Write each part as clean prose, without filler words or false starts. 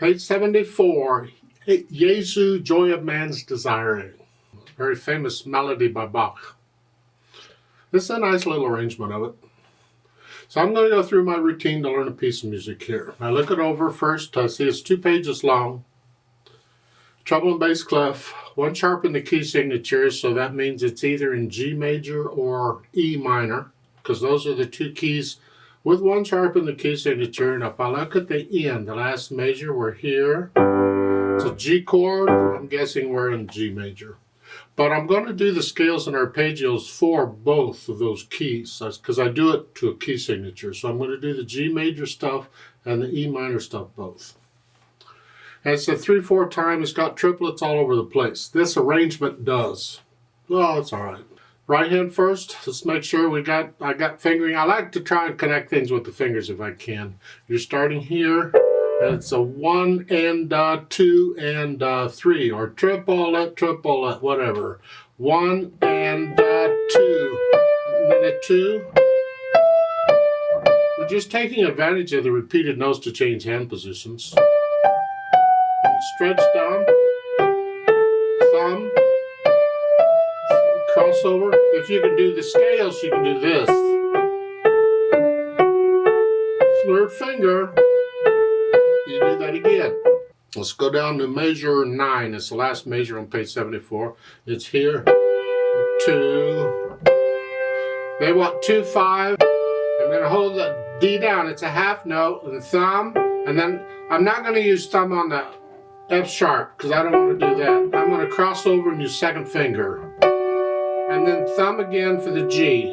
Page 74, Jesu, Joy of Man's Desiring. Very famous melody by Bach. This is a nice little arrangement of it. So I'm going to go through my routine to learn a piece of music here. I look it over first. I see it's 2 pages long. Treble and bass clef, 1 sharp in the key signature, so that means it's either in G major or E minor, because those are the 2 keys with 1 sharp in the key signature. And if I look at the end, the last measure, we're here. It's a G chord. I'm guessing we're in G major. But I'm going to do the scales and arpeggios for both of those keys, because I do it to a key signature. So I'm going to do the G major stuff and the E minor stuff both. And it's a 3/4 time. It's got triplets all over the place. This arrangement does. Well, it's all right. Right hand first. Let's make sure I got fingering. I like to try and connect things with the fingers if I can. You're starting here. And it's a 1 and 2 and 3, or triplet, whatever. 1 and 2. And then a 2. We're just taking advantage of the repeated notes to change hand positions. Stretch down, thumb, crossover. If you can do the scales, you can do this. 3rd finger, you do that again. Let's go down to measure 9. It's the last measure on page 74. It's here, 2. They want 2, 5. I'm going to hold the D down. It's a half note, and thumb, and then I'm not going to use thumb on the F sharp, because I don't want to do that. I'm going to cross over and use 2nd finger. And then thumb again for the G.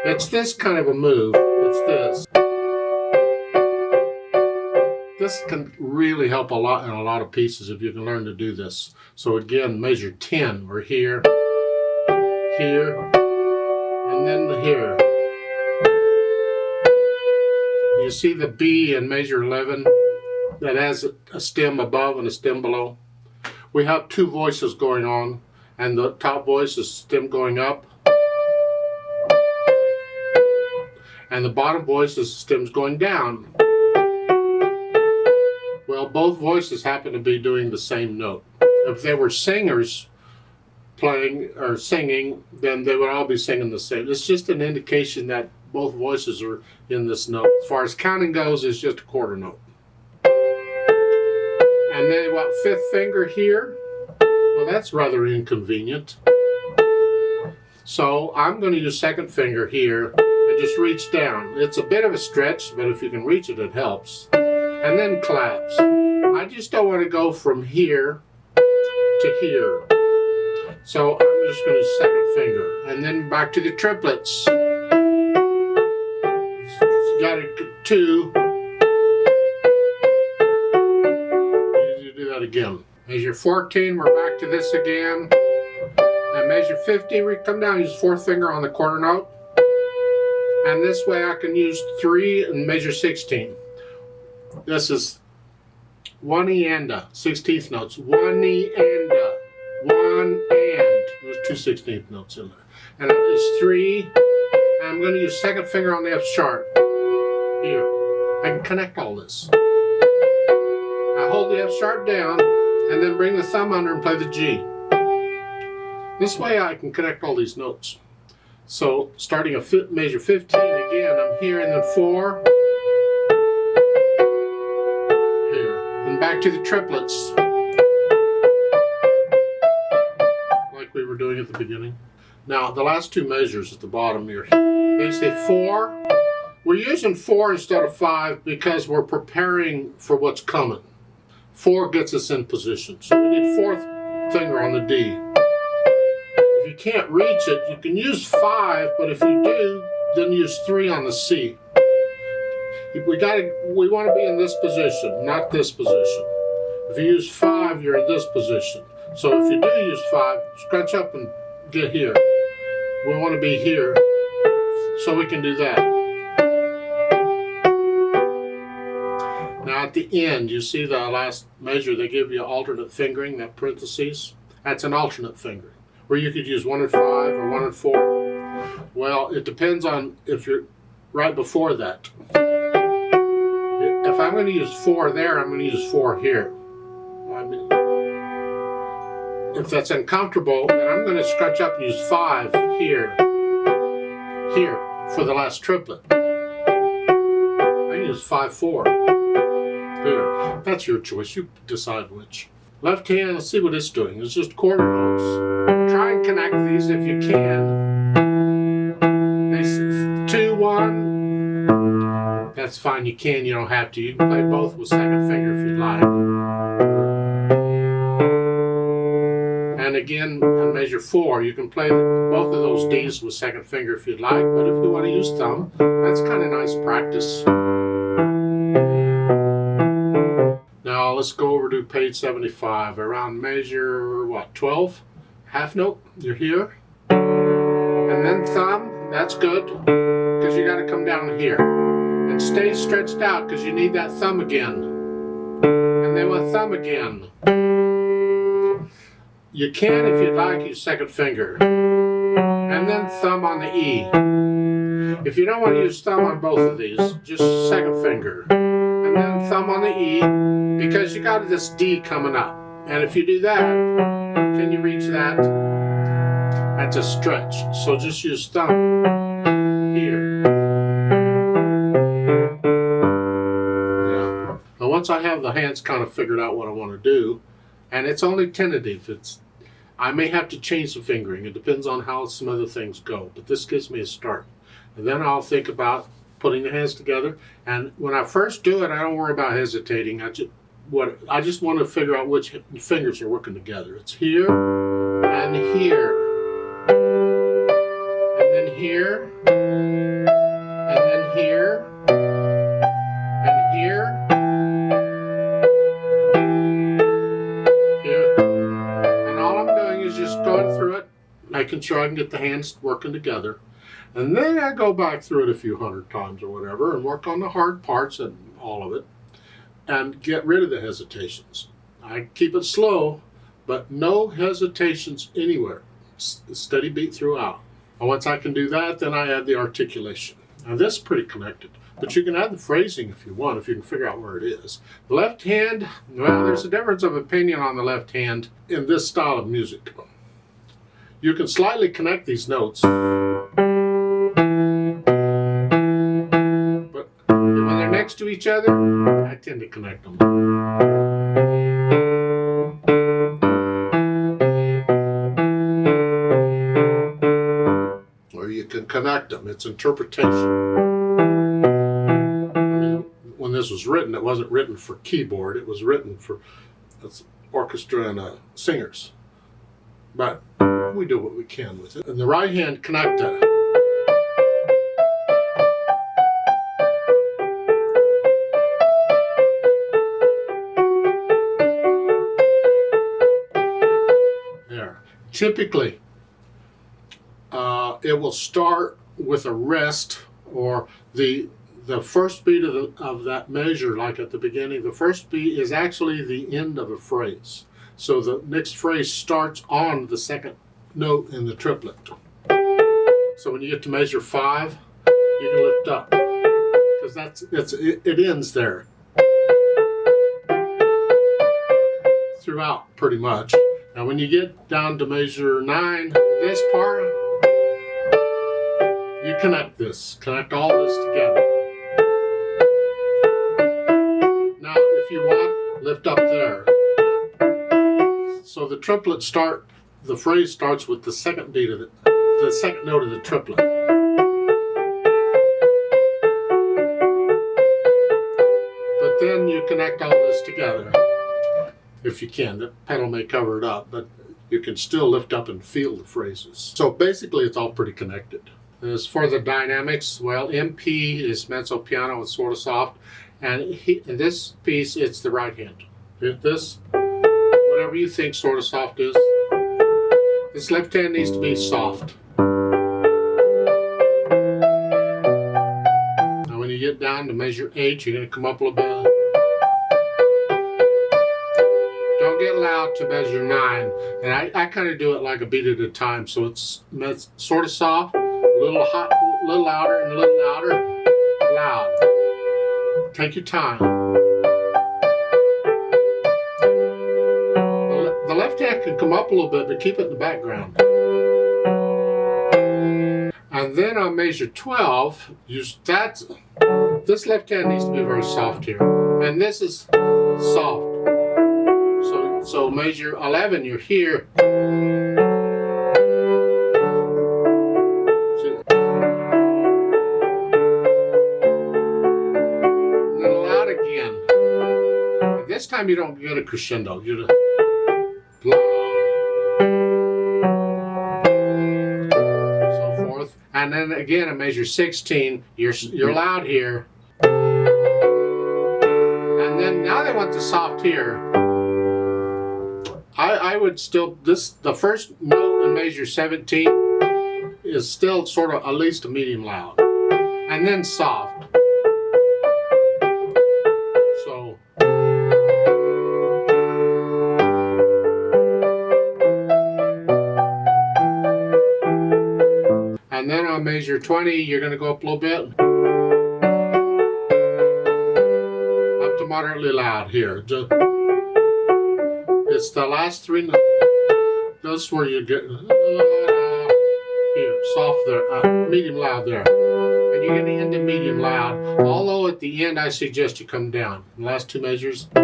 It's this kind of a move. It's this. This can really help a lot in a lot of pieces if you can learn to do this. So again, measure 10. We're here, here, and then here. You see the B in measure 11? That has a stem above and a stem below. We have 2 voices going on, and the top voice is stem going up, and the bottom voice is stems going down. Well, both voices happen to be doing the same note. If they were singers playing or singing, then they would all be singing the same. It's just an indication that both voices are in this note. As far as counting goes, it's just a quarter note. And then what, 5th finger here? Well, that's rather inconvenient. So I'm going to use 2nd finger here and just reach down. It's a bit of a stretch, but if you can reach it, it helps. And then claps. I just don't want to go from here to here. So I'm just going to use 2nd finger. And then back to the triplets. You got a 2. Again. Measure 14, we're back to this again. And measure 15, we come down, use 4th finger on the quarter note. And this way I can use 3 and measure 16. This is 1 E and a, 16th notes. 1 E and a, 1 and. There's 2 16th notes in there. And it's 3, and I'm going to use 2nd finger on the F sharp. Here. I can connect all this. I hold the F sharp down and then bring the thumb under and play the G. This way I can connect all these notes. So starting at measure 15 again, I'm here and then 4. Here. And back to the triplets. Like we were doing at the beginning. Now the last 2 measures at the bottom here. They say 4. We're using 4 instead of 5 because we're preparing for what's coming. 4 gets us in position. So we need 4th finger on the D. If you can't reach it, you can use 5, but if you do, then use 3 on the C. We want to be in this position, not this position. If you use 5, you're in this position. So if you do use 5, scratch up and get here. We want to be here, so we can do that. Now at the end, you see the last measure, they give you alternate fingering, that parentheses. That's an alternate fingering, where you could use 1 and 5 or 1 and 4. Well, it depends on if you're right before that. If I'm going to use 4 there, I'm going to use 4 here. If that's uncomfortable, then I'm going to scratch up and use 5 here for the last triplet. I can use 5-4 here. That's your choice. You decide which. Left hand, let's see what it's doing. It's just quarter notes. Try and connect these if you can. 2, 1. That's fine. You can. You don't have to. You can play both with second finger if you'd like. And again, on measure 4, you can play both of those Ds with second finger if you'd like, but if you want to use thumb, that's kind of nice practice. Now let's go over to page 75, around measure, what, 12? Half note, you're here. And then thumb, that's good, because you got to come down here. And stay stretched out, because you need that thumb again. And then with thumb again. You can, if you'd like, use second finger. And then thumb on the E. If you don't want to use thumb on both of these, just second finger. And then thumb on the E, because you got this D coming up. And if you do that, can you reach that? That's a stretch. So just use thumb here. Yeah. Now once I have the hands kind of figured out what I want to do, and it's only tentative, I may have to change the fingering. It depends on how some other things go, but this gives me a start. And then I'll think about putting the hands together. And when I first do it, I don't worry about hesitating. I just want to figure out which fingers are working together. It's here and here, and then here, and then here, and here. Just going through it, making sure I can get the hands working together. And then I go back through it a few hundred times or whatever and work on the hard parts and all of it and get rid of the hesitations. I keep it slow, but no hesitations anywhere. Steady beat throughout. And once I can do that, then I add the articulation. Now this is pretty connected, but you can add the phrasing if you want, if you can figure out where it is. The left hand, well, there's a difference of opinion on the left hand in this style of music. You can slightly connect these notes, but when they're next to each other, I tend to connect them. Or you can connect them. It's interpretation. I mean, when this was written, it wasn't written for keyboard. It was written for orchestra and singers. But we do what we can with it. And the right hand connecta. There. Typically, it will start with a rest, or the first beat of that measure, like at the beginning. The first beat is actually the end of a phrase. So the next phrase starts on the second note in the triplet. So when you get to measure 5, you can lift up, because it ends there throughout pretty much. Now when you get down to measure 9, this part, you connect all this together. Now if you want, lift up there. So the triplet the phrase starts with the second beat of the second note of the triplet. But then you connect all this together, if you can. The pedal may cover it up, but you can still lift up and feel the phrases. So basically it's all pretty connected. As for the dynamics, well, MP is mezzo piano and sort of soft, and in this piece it's the right hand. This, whatever you think sort of soft is, this left hand needs to be soft. Now when you get down to measure 8, you're going to come up a little bit. Don't get loud to measure 9. And I kind of do it like a beat at a time, so it's sort of soft, a little louder, and a little louder, loud. Take your time. can come up a little bit, but keep it in the background. And then on measure 12, this left hand needs to be very soft here. And this is soft. So measure 11, you're here. And then loud again. And this time you don't get a crescendo. You just blah. So forth. And then again at measure 16, you're loud here. And then now they want the soft here. I would still, the first note in measure 17 is still sort of at least a medium loud. And then soft. So. And then on measure 20, you're going to go up a little bit. Up to moderately loud here. It's the last three notes. That's where you get here, soft there, medium loud there. And you're going to end in medium loud. Although at the end I suggest you come down. The last two measures. If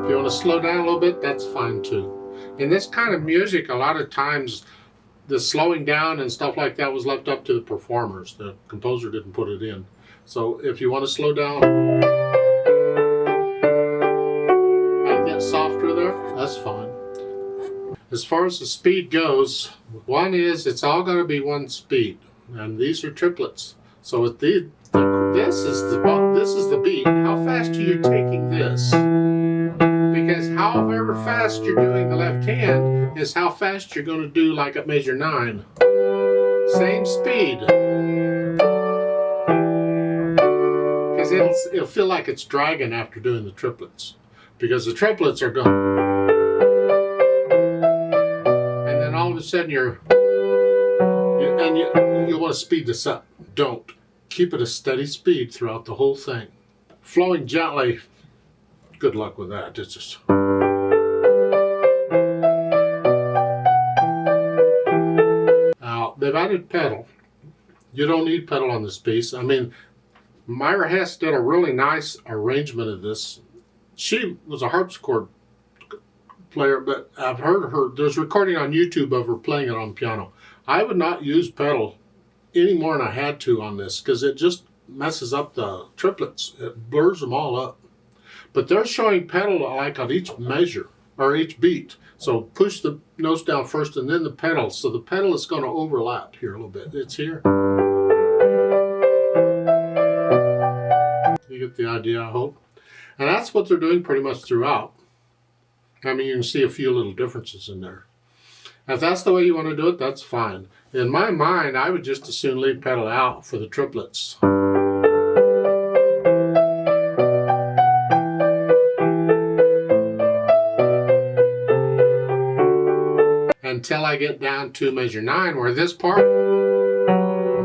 you want to slow down a little bit, that's fine too. In this kind of music, a lot of times the slowing down and stuff like that was left up to the performers. The composer didn't put it in. So if you want to slow down and get softer there, that's fine. As far as the speed goes, one is it's all going to be one speed, and these are triplets. So with this is the beat. How fast are you taking this? Because however fast you're doing the left hand is how fast you're going to do like at measure 9. Same speed. Because it'll feel like it's dragging after doing the triplets. Because the triplets are going. And then all of a sudden you want to speed this up. Don't. Keep it a steady speed throughout the whole thing. Flowing gently. Good luck with that. It's just. Now, they've added pedal. You don't need pedal on this piece. I mean, Myra Hess did a really nice arrangement of this. She was a harpsichord player, but I've heard her, there's a recording on YouTube of her playing it on piano. I would not use pedal any more than I had to on this because it just messes up the triplets. It blurs them all up. But they're showing pedal like on each measure or each beat. So push the notes down first and then the pedal. So the pedal is going to overlap here a little bit. It's here. You get the idea, I hope. And that's what they're doing pretty much throughout. I mean, you can see a few little differences in there. If that's the way you want to do it, that's fine. In my mind, I would just as soon leave pedal out for the triplets. Until I get down to measure 9, where this part,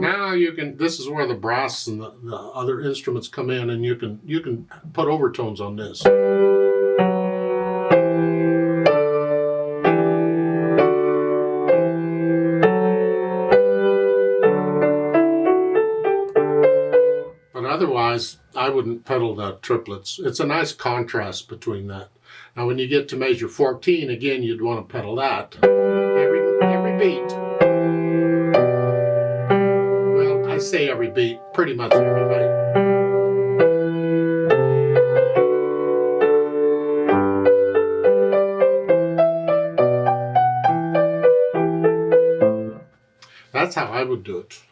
now you can, this is where the brass and the other instruments come in, and you can put overtones on this. But otherwise, I wouldn't pedal the triplets. It's a nice contrast between that. Now when you get to measure 14, again, you'd want to pedal that. Every beat. Well, I say every beat, pretty much every beat. That's how I would do it.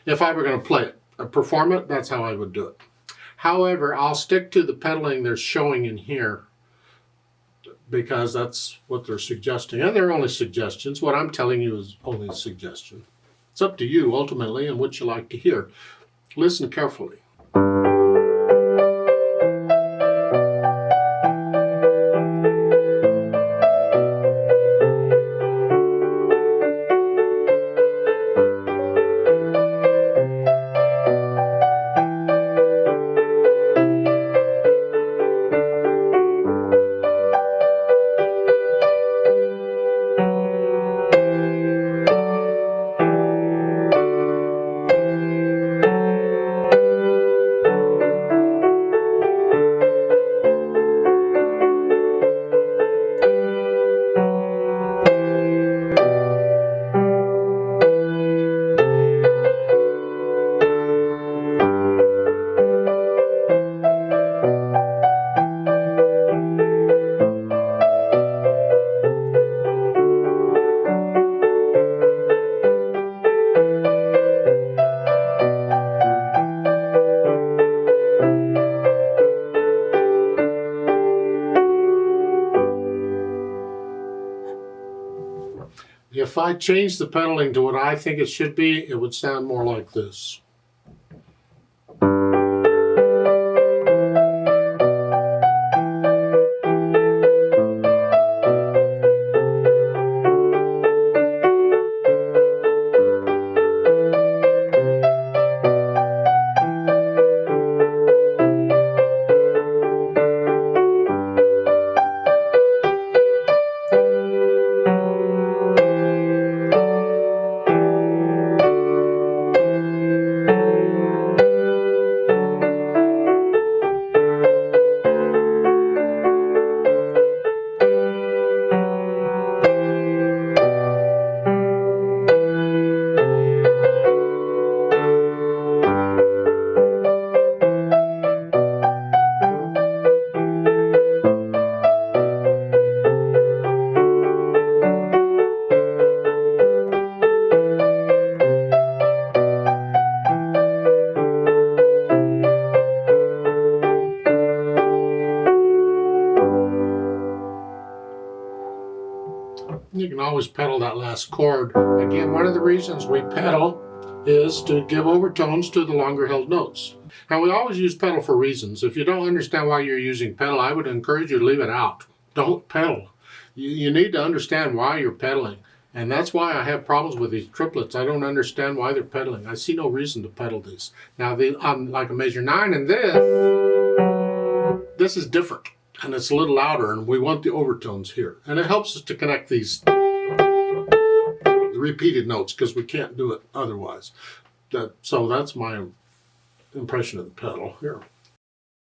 If I were going to play it, perform it, that's how I would do it. However, I'll stick to the pedaling they're showing in here because that's what they're suggesting. And they're only suggestions. What I'm telling you is only a suggestion. It's up to you, ultimately, and what you like to hear. Listen carefully. if I change the pedaling to what I think it should be, it would sound more like this. You can always pedal that last chord. Again, one of the reasons we pedal is to give overtones to the longer held notes. Now, we always use pedal for reasons. If you don't understand why you're using pedal, I would encourage you to leave it out. Don't pedal. You need to understand why you're pedaling. And that's why I have problems with these triplets. I don't understand why they're pedaling. I see no reason to pedal these. Now, like a measure 9 and this is different. And it's a little louder, and we want the overtones here. And it helps us to connect these repeated notes, because we can't do it otherwise. So that's my impression of the pedal here.